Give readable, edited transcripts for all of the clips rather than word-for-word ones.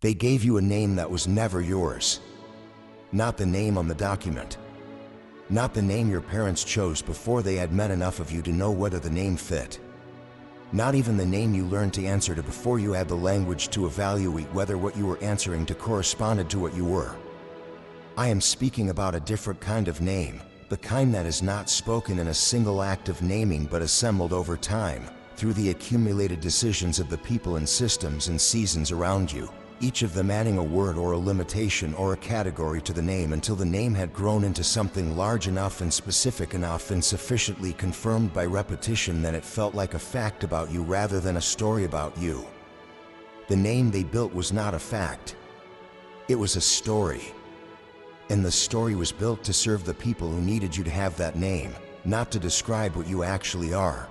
They gave you a name that was never yours. Not the name on the document. Not the name your parents chose before they had met enough of you to know whether the name fit. Not even the name you learned to answer to before you had the language to evaluate whether what you were answering to corresponded to what you were. I am speaking about a different kind of name, the kind that is not spoken in a single act of naming but assembled over time, through the accumulated decisions of the people and systems and seasons around you, each of them adding a word or a limitation or a category to the name until the name had grown into something large enough and specific enough and sufficiently confirmed by repetition that it felt like a fact about you rather than a story about you. The name they built was not a fact. It was a story. And the story was built to serve the people who needed you to have that name, not to describe what you actually are.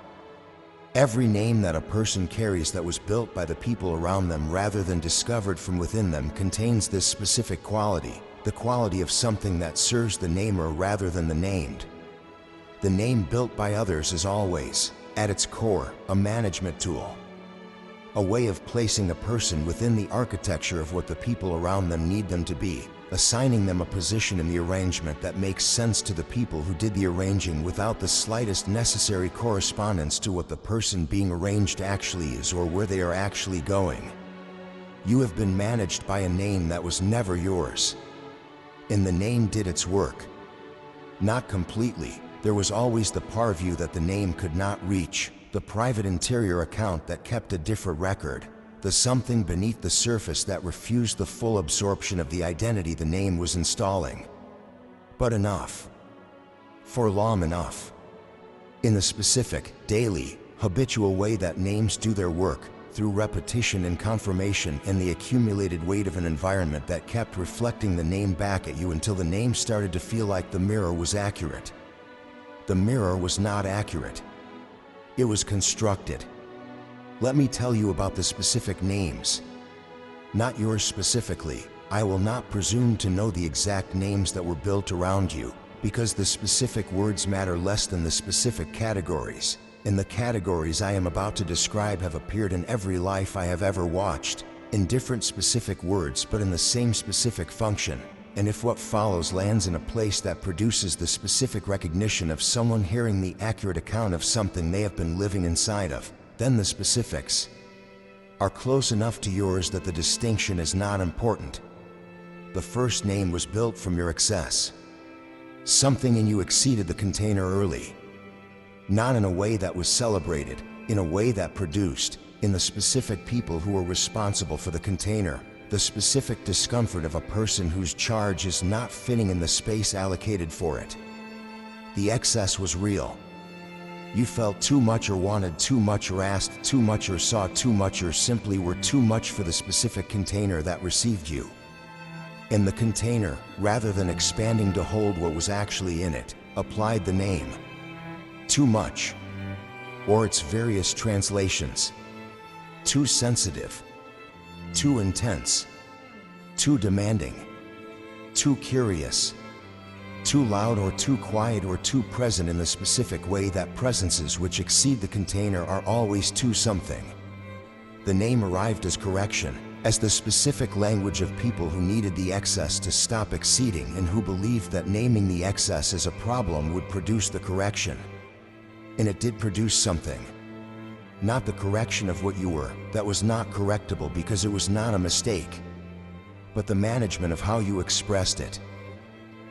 Every name that a person carries that was built by the people around them rather than discovered from within them contains this specific quality, the quality of something that serves the namer rather than the named. The name built by others is always, at its core, a management tool. A way of placing a person within the architecture of what the people around them need them to be, assigning them a position in the arrangement that makes sense to the people who did the arranging without the slightest necessary correspondence to what the person being arranged actually is or where they are actually going. You have been managed by a name that was never yours. And the name did its work. Not completely. There was always the part of you that the name could not reach, the private interior account that kept a different record, the something beneath the surface that refused the full absorption of the identity the name was installing. But enough. For long enough. In the specific, daily, habitual way that names do their work, through repetition and confirmation and the accumulated weight of an environment that kept reflecting the name back at you until the name started to feel like the mirror was accurate. The mirror was not accurate. It was constructed. Let me tell you about the specific names. Not yours specifically. I will not presume to know the exact names that were built around you, because the specific words matter less than the specific categories. And the categories I am about to describe have appeared in every life I have ever watched, in different specific words but in the same specific function. And if what follows lands in a place that produces the specific recognition of someone hearing the accurate account of something they have been living inside of, then the specifics are close enough to yours that the distinction is not important. The first name was built from your excess. Something in you exceeded the container early. Not in a way that was celebrated, in a way that produced, in the specific people who were responsible for the container, the specific discomfort of a person whose charge is not fitting in the space allocated for it. The excess was real. You felt too much or wanted too much or asked too much or saw too much or simply were too much for the specific container that received you. And the container, rather than expanding to hold what was actually in it, applied the name. Too much, or its various translations. Too sensitive. Too intense. Too demanding. Too curious. Too loud or too quiet or too present in the specific way that presences which exceed the container are always too something. The name arrived as correction, as the specific language of people who needed the excess to stop exceeding and who believed that naming the excess as a problem would produce the correction. And it did produce something. Not the correction of what you were, that was not correctable because it was not a mistake, but the management of how you expressed it.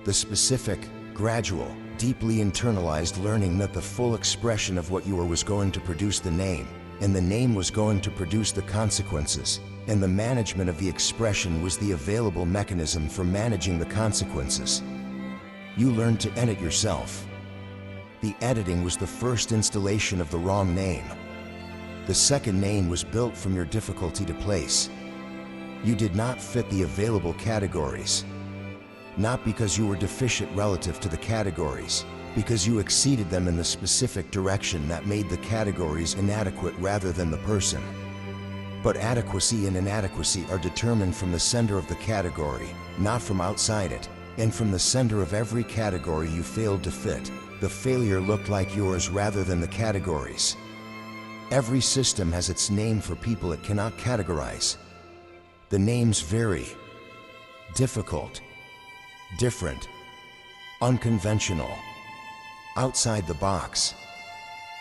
The specific, gradual, deeply internalized learning that the full expression of what you were was going to produce the name, and the name was going to produce the consequences, and the management of the expression was the available mechanism for managing the consequences. You learned to edit yourself. The editing was the first installation of the wrong name. The second name was built from your difficulty to place. You did not fit the available categories. Not because you were deficient relative to the categories, because you exceeded them in the specific direction that made the categories inadequate rather than the person. But adequacy and inadequacy are determined from the center of the category, not from outside it, and from the center of every category you failed to fit. The failure looked like yours rather than the categories. Every system has its name for people it cannot categorize. The names vary. Difficult, different, unconventional, outside the box.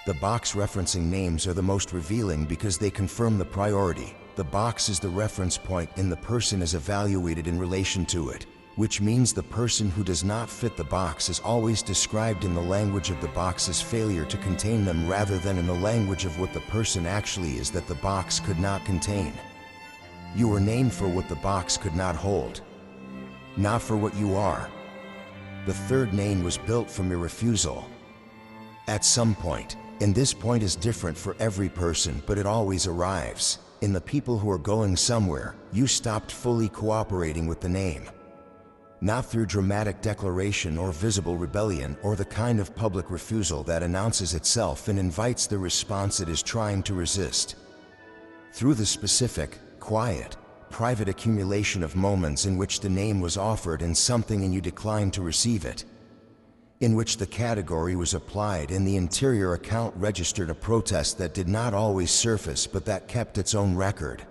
The box referencing names are the most revealing because they confirm the priority. The box is the reference point and the person is evaluated in relation to it, which means the person who does not fit the box is always described in the language of the box's failure to contain them rather than in the language of what the person actually is that the box could not contain. You were named for what the box could not hold, not for what you are. The third name was built from your refusal. At some point, and this point is different for every person, but it always arrives in the people who are going somewhere, you stopped fully cooperating with the name. Not through dramatic declaration or visible rebellion or the kind of public refusal that announces itself and invites the response it is trying to resist. Through the specific, quiet, private accumulation of moments in which the name was offered and something and you declined to receive it, in which the category was applied and the interior account registered a protest that did not always surface but that kept its own record.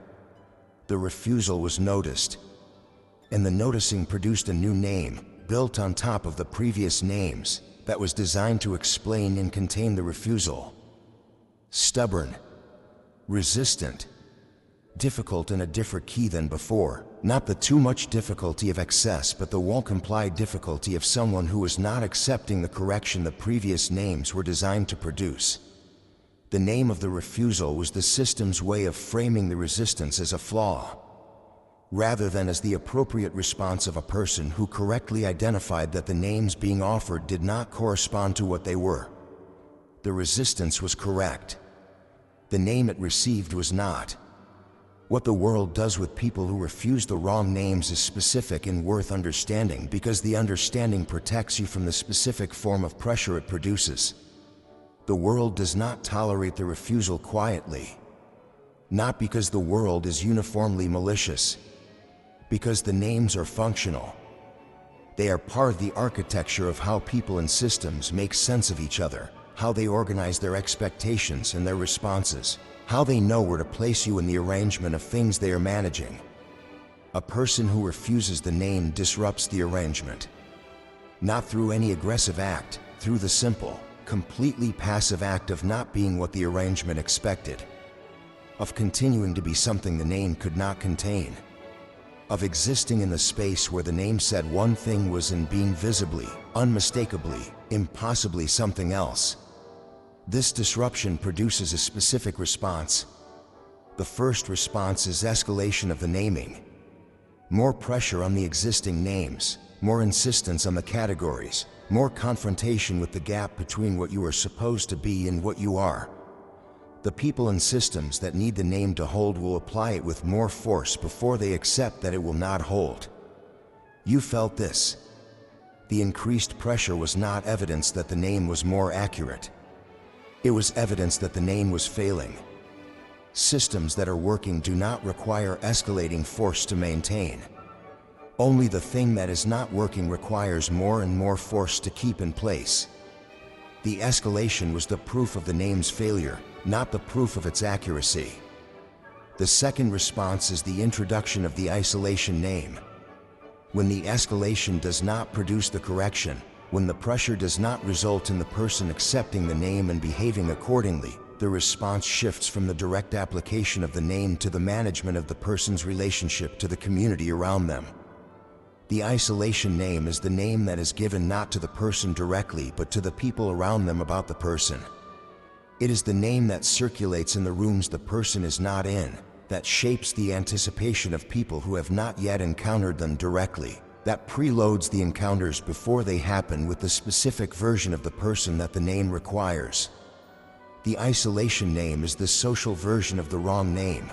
The refusal was noticed, and the noticing produced a new name, built on top of the previous names, that was designed to explain and contain the refusal. Stubborn, resistant, difficult in a different key than before. Not the too much difficulty of excess, but the won't comply difficulty of someone who was not accepting the correction the previous names were designed to produce. The name of the refusal was the system's way of framing the resistance as a flaw, rather than as the appropriate response of a person who correctly identified that the names being offered did not correspond to what they were. The resistance was correct. The name it received was not. What the world does with people who refuse the wrong names is specific and worth understanding because the understanding protects you from the specific form of pressure it produces. The world does not tolerate the refusal quietly, not because the world is uniformly malicious, because the names are functional. They are part of the architecture of how people and systems make sense of each other, how they organize their expectations and their responses, how they know where to place you in the arrangement of things they are managing. A person who refuses the name disrupts the arrangement, not through any aggressive act, through the simple, completely passive act of not being what the arrangement expected, of continuing to be something the name could not contain, of existing in the space where the name said one thing was and being visibly, unmistakably, impossibly something else. This disruption produces a specific response. The first response is escalation of the naming. More pressure on the existing names, more insistence on the categories, more confrontation with the gap between what you are supposed to be and what you are. The people and systems that need the name to hold will apply it with more force before they accept that it will not hold. You felt this. The increased pressure was not evidence that the name was more accurate. It was evidence that the name was failing. Systems that are working do not require escalating force to maintain. Only the thing that is not working requires more and more force to keep in place. The escalation was the proof of the name's failure, not the proof of its accuracy. The second response is the introduction of the isolation name. When the escalation does not produce the correction, when the pressure does not result in the person accepting the name and behaving accordingly, the response shifts from the direct application of the name to the management of the person's relationship to the community around them. The isolation name is the name that is given not to the person directly but to the people around them about the person. It is the name that circulates in the rooms the person is not in, that shapes the anticipation of people who have not yet encountered them directly, that preloads the encounters before they happen with the specific version of the person that the name requires. The isolation name is the social version of the wrong name.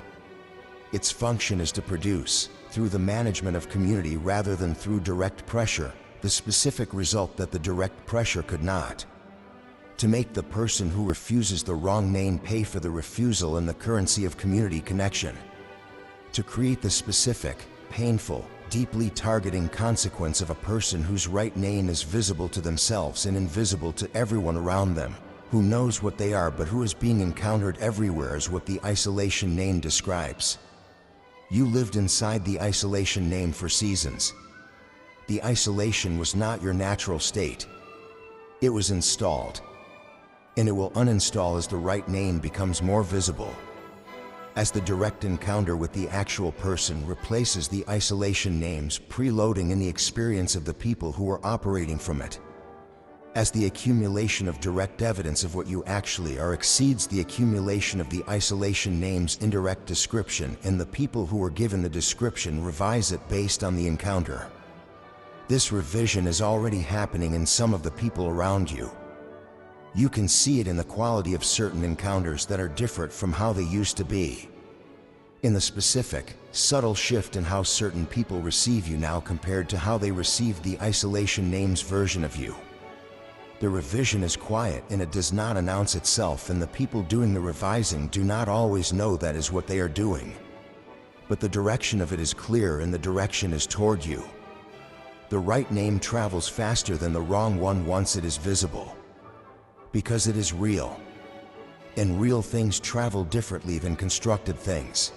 Its function is to produce, through the management of community rather than through direct pressure, the specific result that the direct pressure could not. To make the person who refuses the wrong name pay for the refusal in the currency of community connection. To create the specific, painful, deeply targeting consequence of a person whose right name is visible to themselves and invisible to everyone around them, who knows what they are but who is being encountered everywhere is what the isolation name describes. You lived inside the isolation name for seasons. The isolation was not your natural state. It was installed. And it will uninstall as the right name becomes more visible. As the direct encounter with the actual person replaces the isolation names preloading in the experience of the people who are operating from it. As the accumulation of direct evidence of what you actually are exceeds the accumulation of the isolation name's indirect description, and the people who were given the description revise it based on the encounter. This revision is already happening in some of the people around you. You can see it in the quality of certain encounters that are different from how they used to be. In the specific, subtle shift in how certain people receive you now compared to how they received the isolation name's version of you. The revision is quiet and it does not announce itself, and the people doing the revising do not always know that is what they are doing. But the direction of it is clear and the direction is toward you. The right name travels faster than the wrong one once it is visible. Because it is real. And real things travel differently than constructed things.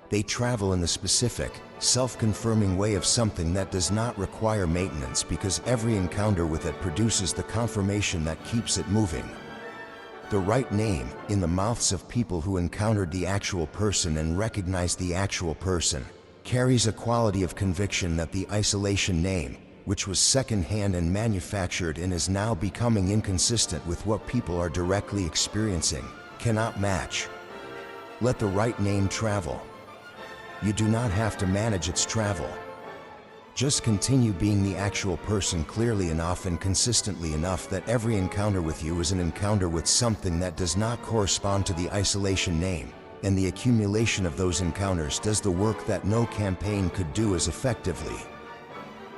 They travel in the specific, self-confirming way of something that does not require maintenance, because every encounter with it produces the confirmation that keeps it moving. The right name, in the mouths of people who encountered the actual person and recognized the actual person, carries a quality of conviction that the isolation name, which was second-hand and manufactured and is now becoming inconsistent with what people are directly experiencing, cannot match. Let the right name travel. You do not have to manage its travel. Just continue being the actual person clearly enough and consistently enough that every encounter with you is an encounter with something that does not correspond to the isolation name, and the accumulation of those encounters does the work that no campaign could do as effectively.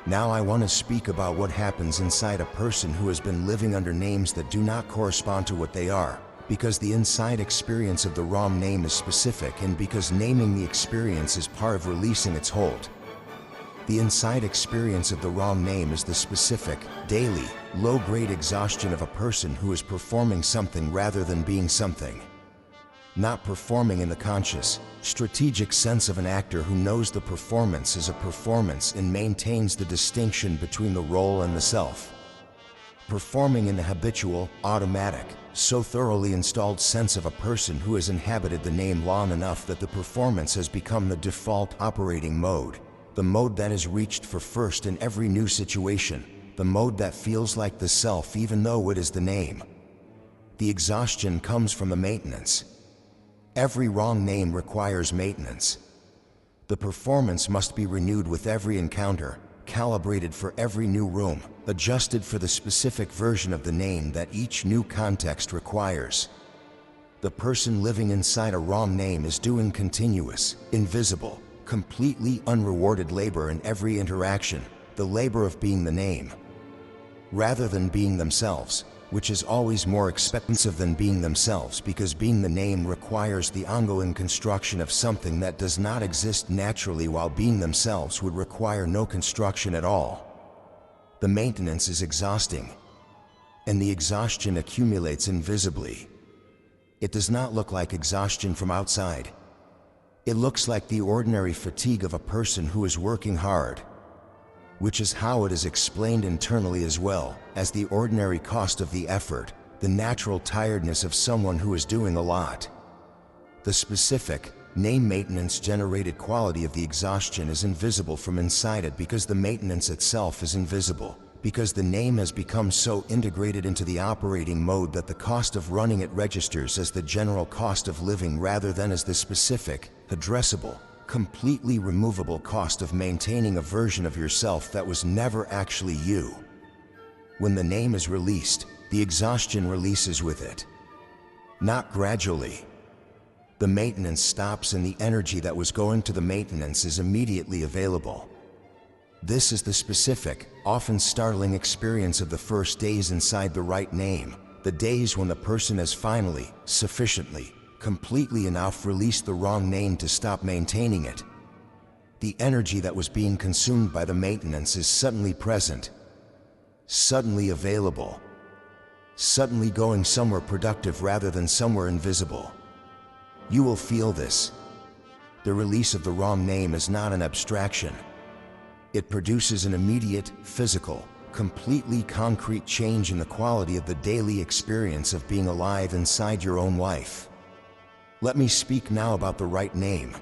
Now I want to speak about what happens inside a person who has been living under names that do not correspond to what they are, because the inside experience of the wrong name is specific, and because naming the experience is part of releasing its hold. The inside experience of the wrong name is the specific, daily, low-grade exhaustion of a person who is performing something rather than being something. Not performing in the conscious, strategic sense of an actor who knows the performance is a performance and maintains the distinction between the role and the self. Performing in the habitual, automatic, so thoroughly installed sense of a person who has inhabited the name long enough that the performance has become the default operating mode, the mode that is reached for first in every new situation, the mode that feels like the self even though it is the name. The exhaustion comes from the maintenance. Every wrong name requires maintenance. The performance must be renewed with every encounter, calibrated for every new room, adjusted for the specific version of the name that each new context requires. The person living inside a wrong name is doing continuous, invisible, completely unrewarded labor in every interaction, the labor of being the name, rather than being themselves, which is always more expensive than being themselves, because being the name requires the ongoing construction of something that does not exist naturally, while being themselves would require no construction at all. The maintenance is exhausting, and the exhaustion accumulates invisibly. It does not look like exhaustion from outside. It looks like the ordinary fatigue of a person who is working hard, which is how it is explained internally as well as the ordinary cost of the effort, the natural tiredness of someone who is doing a lot. The specific, name maintenance generated quality of the exhaustion is invisible from inside it, because the maintenance itself is invisible, because the name has become so integrated into the operating mode that the cost of running it registers as the general cost of living rather than as the specific, addressable, completely removable cost of maintaining a version of yourself that was never actually you. When the name is released, the exhaustion releases with it. Not gradually. The maintenance stops and the energy that was going to the maintenance is immediately available. This is the specific, often startling experience of the first days inside the right name, the days when the person has finally, sufficiently, completely enough released the wrong name to stop maintaining it. The energy that was being consumed by the maintenance is suddenly present, suddenly available, suddenly going somewhere productive rather than somewhere invisible. You will feel this. The release of the wrong name is not an abstraction. It produces an immediate, physical, completely concrete change in the quality of the daily experience of being alive inside your own life. Let me speak now about the right name.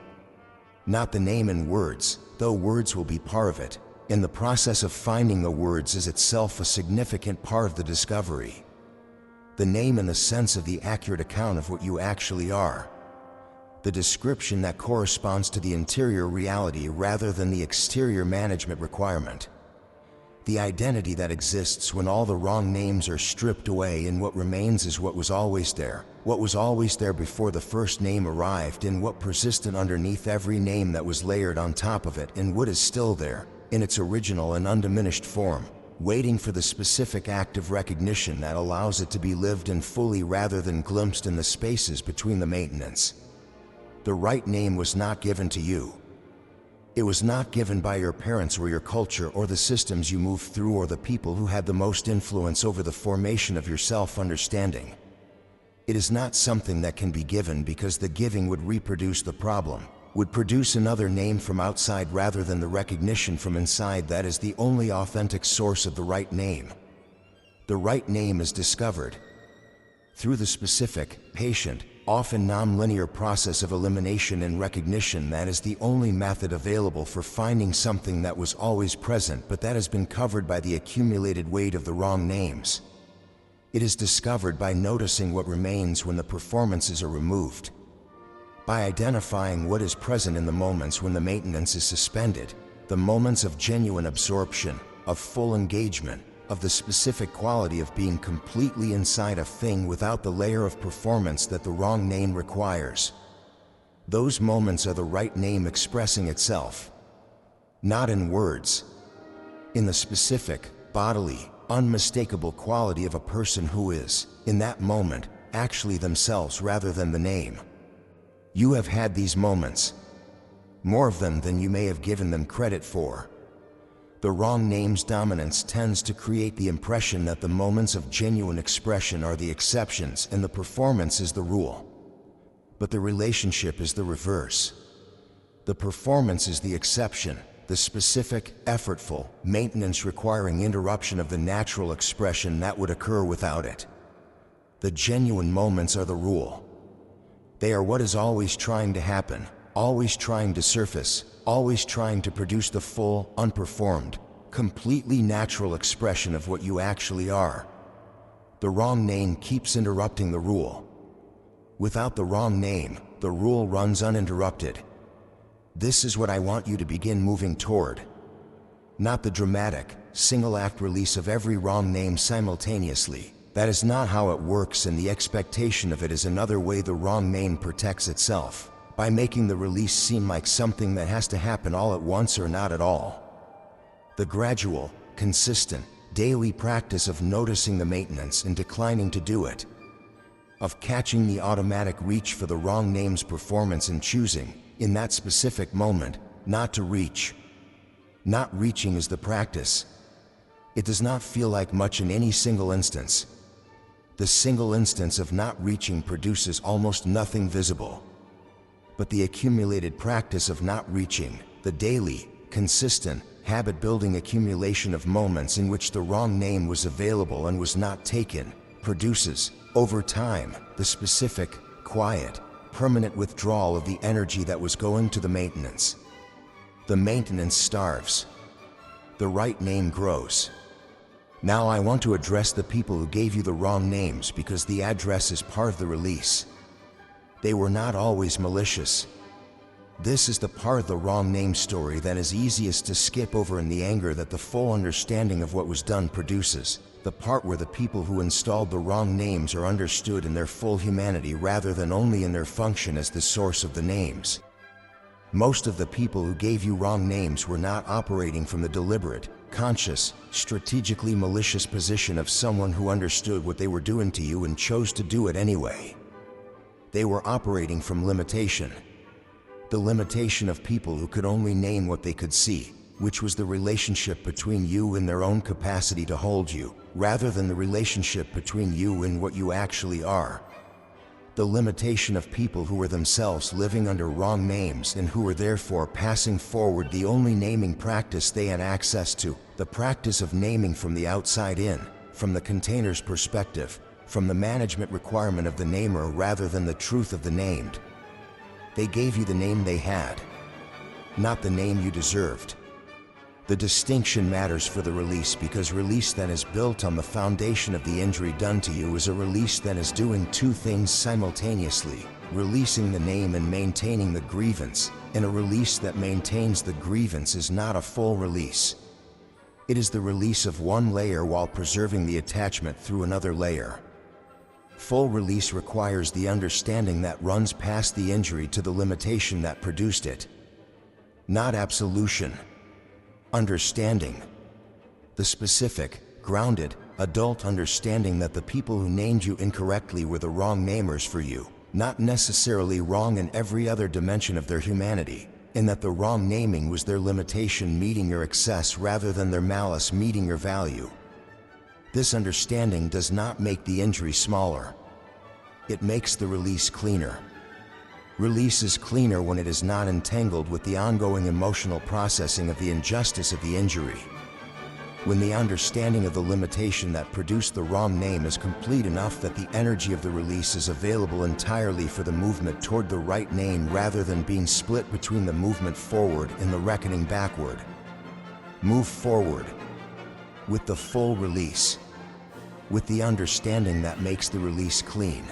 Not the name in words, though words will be part of it. In the process of finding the words is itself a significant part of the discovery. The name in the sense of the accurate account of what you actually are. The description that corresponds to the interior reality rather than the exterior management requirement. The identity that exists when all the wrong names are stripped away and what remains is what was always there before the first name arrived, and what persisted underneath every name that was layered on top of it, and what is still there, in its original and undiminished form, waiting for the specific act of recognition that allows it to be lived in fully rather than glimpsed in the spaces between the maintenance. The right name was not given to you. It was not given by your parents or your culture or the systems you moved through or the people who had the most influence over the formation of your self-understanding. It is not something that can be given because the giving would reproduce the problem, would produce another name from outside rather than the recognition from inside that is the only authentic source of the right name. The right name is discovered through the specific, patient, often non-linear process of elimination and recognition that is the only method available for finding something that was always present but that has been covered by the accumulated weight of the wrong names. It is discovered by noticing what remains when the performances are removed, by identifying what is present in the moments when the maintenance is suspended, the moments of genuine absorption, of full engagement, of the specific quality of being completely inside a thing without the layer of performance that the wrong name requires. Those moments are the right name expressing itself, not in words, in the specific, bodily, unmistakable quality of a person who is, in that moment, actually themselves rather than the name. You have had these moments, more of them than you may have given them credit for. The wrong name's dominance tends to create the impression that the moments of genuine expression are the exceptions and the performance is the rule. But the relationship is the reverse. The performance is the exception, the specific, effortful, maintenance requiring interruption of the natural expression that would occur without it. The genuine moments are the rule. They are what is always trying to happen, always trying to surface, always trying to produce the full, unperformed, completely natural expression of what you actually are. The wrong name keeps interrupting the rule. Without the wrong name, the rule runs uninterrupted. This is what I want you to begin moving toward. Not the dramatic, single-act release of every wrong name simultaneously. That is not how it works, and the expectation of it is another way the wrong name protects itself, by making the release seem like something that has to happen all at once or not at all. The gradual, consistent, daily practice of noticing the maintenance and declining to do it, of catching the automatic reach for the wrong name's performance and choosing, in that specific moment, not to reach. Not reaching is the practice. It does not feel like much in any single instance. The single instance of not reaching produces almost nothing visible. But the accumulated practice of not reaching, the daily, consistent, habit-building accumulation of moments in which the wrong name was available and was not taken, produces, over time, the specific, quiet, permanent withdrawal of the energy that was going to the maintenance. The maintenance starves. The right name grows. Now I want to address the people who gave you the wrong names because the address is part of the release. They were not always malicious. This is the part of the wrong name story that is easiest to skip over in the anger that the full understanding of what was done produces. The part where the people who installed the wrong names are understood in their full humanity rather than only in their function as the source of the names. Most of the people who gave you wrong names were not operating from the deliberate, conscious, strategically malicious position of someone who understood what they were doing to you and chose to do it anyway. They were operating from limitation. The limitation of people who could only name what they could see, which was the relationship between you and their own capacity to hold you, rather than the relationship between you and what you actually are. the limitation of people who were themselves living under wrong names and who were therefore passing forward the only naming practice they had access to, the practice of naming from the outside in, from the container's perspective, from the management requirement of the namer rather than the truth of the named. They gave you the name they had, not the name you deserved. The distinction matters for the release because release that is built on the foundation of the injury done to you is a release that is doing two things simultaneously, releasing the name and maintaining the grievance, and a release that maintains the grievance is not a full release. It is the release of one layer while preserving the attachment through another layer. Full release requires the understanding that runs past the injury to the limitation that produced it. Not absolution. Understanding. The specific, grounded, adult understanding that the people who named you incorrectly were the wrong namers for you, not necessarily wrong in every other dimension of their humanity, and that the wrong naming was their limitation meeting your excess rather than their malice meeting your value. This understanding does not make the injury smaller. It makes the release cleaner. Release is cleaner when it is not entangled with the ongoing emotional processing of the injustice of the injury. When the understanding of the limitation that produced the wrong name is complete enough that the energy of the release is available entirely for the movement toward the right name rather than being split between the movement forward and the reckoning backward. Move forward with the full release, with the understanding that makes the release clean.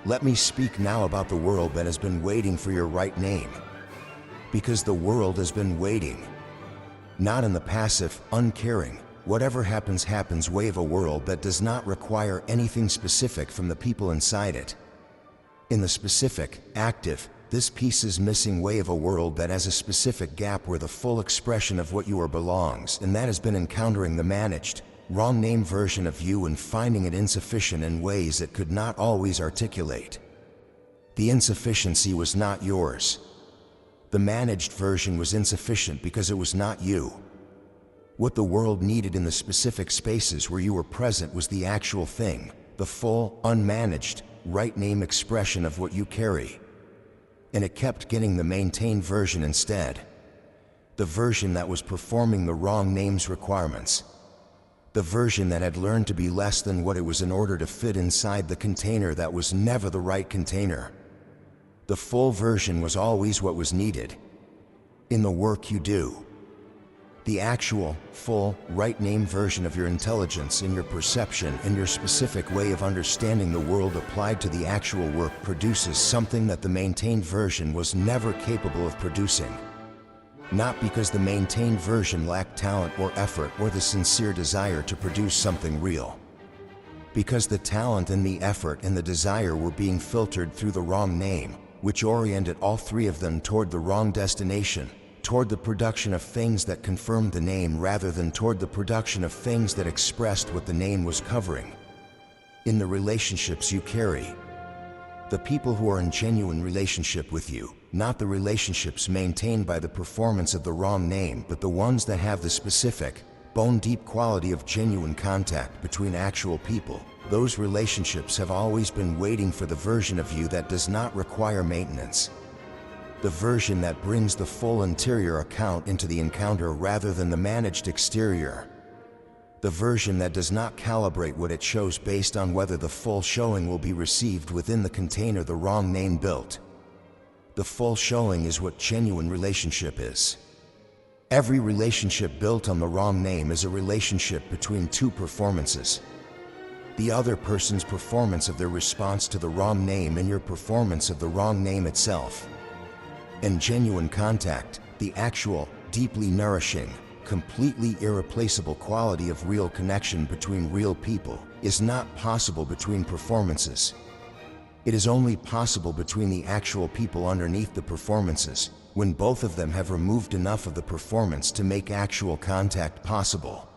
Let me speak now about the world that has been waiting for your right name. Because the world has been waiting. Not in the passive, uncaring, whatever happens happens way of a world that does not require anything specific from the people inside it. In the specific, active, this piece is missing way of a world that has a specific gap where the full expression of what you are belongs, and that has been encountering the managed, wrong name version of you and finding it insufficient in ways it could not always articulate. The insufficiency was not yours. The managed version was insufficient because it was not you. What the world needed in the specific spaces where you were present was the actual thing, the full, unmanaged, right name expression of what you carry. And it kept getting the maintained version instead. The version that was performing the wrong name's requirements. The version that had learned to be less than what it was in order to fit inside the container that was never the right container. The full version was always what was needed. In the work you do. The actual, full, right name version of your intelligence in your perception and your specific way of understanding the world applied to the actual work produces something that the maintained version was never capable of producing. Not because the maintained version lacked talent or effort or the sincere desire to produce something real. Because the talent and the effort and the desire were being filtered through the wrong name, which oriented all three of them toward the wrong destination, toward the production of things that confirmed the name rather than toward the production of things that expressed what the name was covering. In the relationships you carry, the people who are in genuine relationship with you, not the relationships maintained by the performance of the wrong name, but the ones that have the specific, bone-deep quality of genuine contact between actual people. Those relationships have always been waiting for the version of you that does not require maintenance. The version that brings the full interior account into the encounter rather than the managed exterior. The version that does not calibrate what it shows based on whether the full showing will be received within the container the wrong name built. The full showing is what genuine relationship is. Every relationship built on the wrong name is a relationship between two performances. The other person's performance of their response to the wrong name and your performance of the wrong name itself. And genuine contact, the actual, deeply nourishing, completely irreplaceable quality of real connection between real people, is not possible between performances. It is only possible between the actual people underneath the performances, when both of them have removed enough of the performance to make actual contact possible.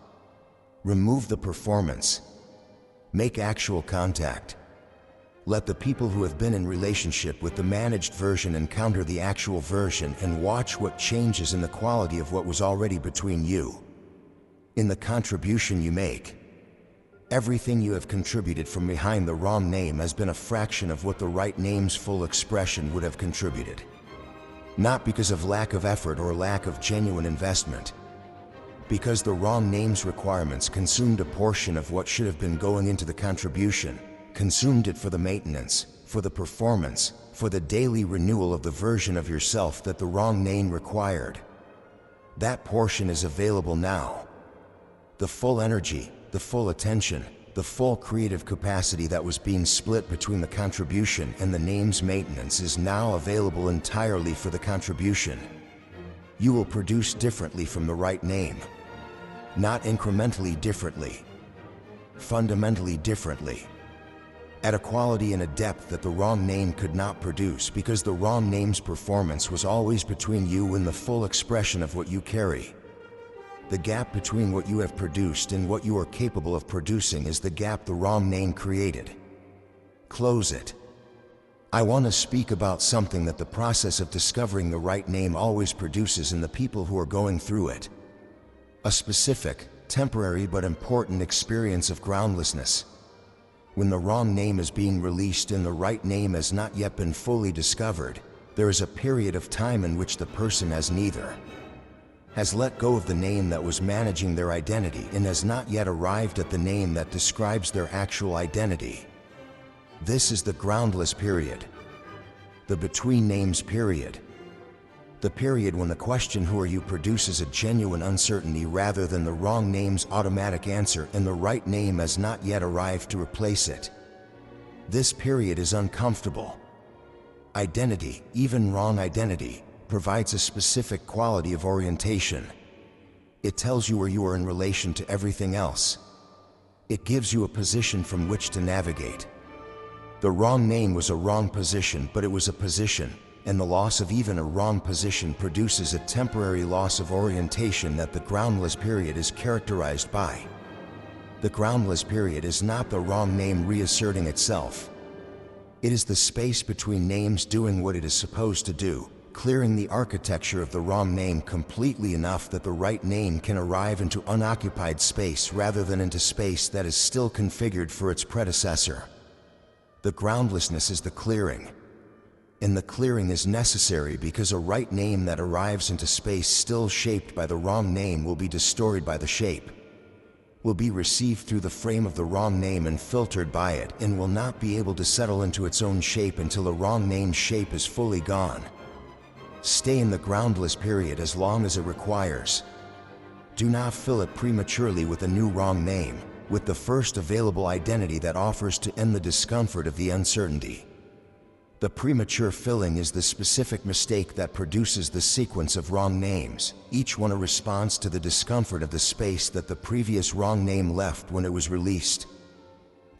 Remove the performance. Make actual contact. Let the people who have been in relationship with the managed version encounter the actual version and watch what changes in the quality of what was already between you. In the contribution you make. Everything you have contributed from behind the wrong name has been a fraction of what the right name's full expression would have contributed. Not because of lack of effort or lack of genuine investment. Because the wrong name's requirements consumed a portion of what should have been going into the contribution, consumed it for the maintenance, for the performance, for the daily renewal of the version of yourself that the wrong name required. That portion is available now. The full energy, the full attention, the full creative capacity that was being split between the contribution and the name's maintenance is now available entirely for the contribution. You will produce differently from the right name. Not incrementally differently. Fundamentally differently. At a quality and a depth that the wrong name could not produce, because the wrong name's performance was always between you and the full expression of what you carry. The gap between what you have produced and what you are capable of producing is the gap the wrong name created. Close it. I want to speak about something that the process of discovering the right name always produces in the people who are going through it. A specific, temporary but important experience of groundlessness. When the wrong name is being released and the right name has not yet been fully discovered, there is a period of time in which the person has neither. Has let go of the name that was managing their identity and has not yet arrived at the name that describes their actual identity. This is the groundless period. The between names period. The period when the question "who are you" produces a genuine uncertainty rather than the wrong name's automatic answer and the right name has not yet arrived to replace it. This period is uncomfortable. Identity, even wrong identity, provides a specific quality of orientation. It tells you where you are in relation to everything else. It gives you a position from which to navigate. The wrong name was a wrong position, but it was a position, and the loss of even a wrong position produces a temporary loss of orientation that the groundless period is characterized by. The groundless period is not the wrong name reasserting itself. It is the space between names doing what it is supposed to do, clearing the architecture of the wrong name completely enough that the right name can arrive into unoccupied space rather than into space that is still configured for its predecessor. The groundlessness is the clearing. And the clearing is necessary because a right name that arrives into space still shaped by the wrong name will be distorted by the shape, will be received through the frame of the wrong name and filtered by it, and will not be able to settle into its own shape until the wrong name's shape is fully gone. Stay in the groundless period as long as it requires. Do not fill it prematurely with a new wrong name, with the first available identity that offers to end the discomfort of the uncertainty. The premature filling is the specific mistake that produces the sequence of wrong names, each one a response to the discomfort of the space that the previous wrong name left when it was released.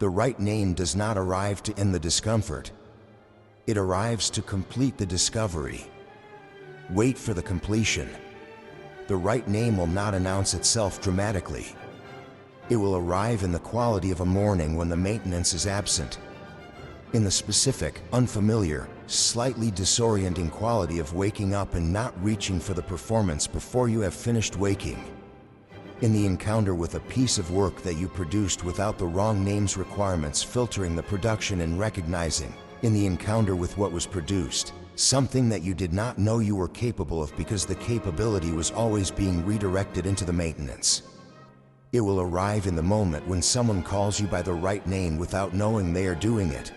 The right name does not arrive to end the discomfort. It arrives to complete the discovery. Wait for the completion. The right name will not announce itself dramatically. It will arrive in the quality of a morning when the maintenance is absent. In the specific, unfamiliar, slightly disorienting quality of waking up and not reaching for the performance before you have finished waking. In the encounter with a piece of work that you produced without the wrong name's requirements filtering the production and recognizing, in the encounter with what was produced, something that you did not know you were capable of because the capability was always being redirected into the maintenance. It will arrive in the moment when someone calls you by the right name without knowing they are doing it.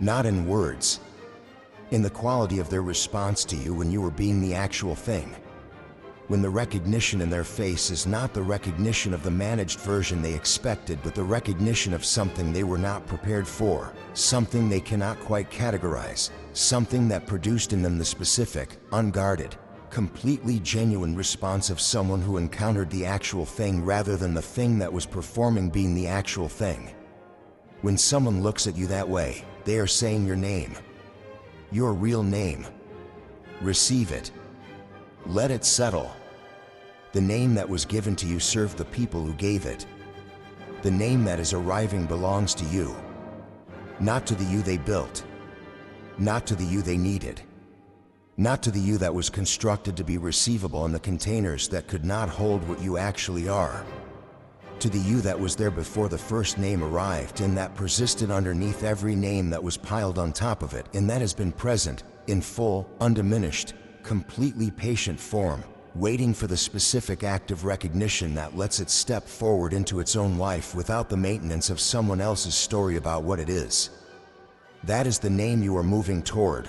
Not in words. In the quality of their response to you when you were being the actual thing. When the recognition in their face is not the recognition of the managed version they expected, but the recognition of something they were not prepared for, something they cannot quite categorize, something that produced in them the specific, unguarded, completely genuine response of someone who encountered the actual thing rather than the thing that was performing being the actual thing. When someone looks at you that way, they are saying your name. Your real name. Receive it. Let it settle. The name that was given to you served the people who gave it. The name that is arriving belongs to you. Not to the you they built. Not to the you they needed. Not to the you that was constructed to be receivable in the containers that could not hold what you actually are. to the you that was there before the first name arrived and that persisted underneath every name that was piled on top of it, and that has been present, in full, undiminished, completely patient form, waiting for the specific act of recognition that lets it step forward into its own life without the maintenance of someone else's story about what it is. That is the name you are moving toward.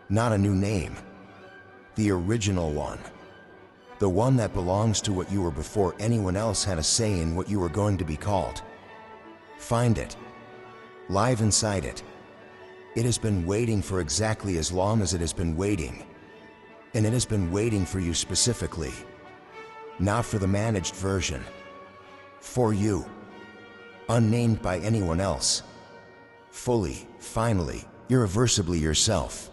Not a new name. The original one. The one that belongs to what you were before anyone else had a say in what you were going to be called. Find it. Live inside it. It has been waiting for exactly as long as it has been waiting. And it has been waiting for you specifically. Not for the managed version. For you. Unnamed by anyone else. Fully, finally, irreversibly yourself.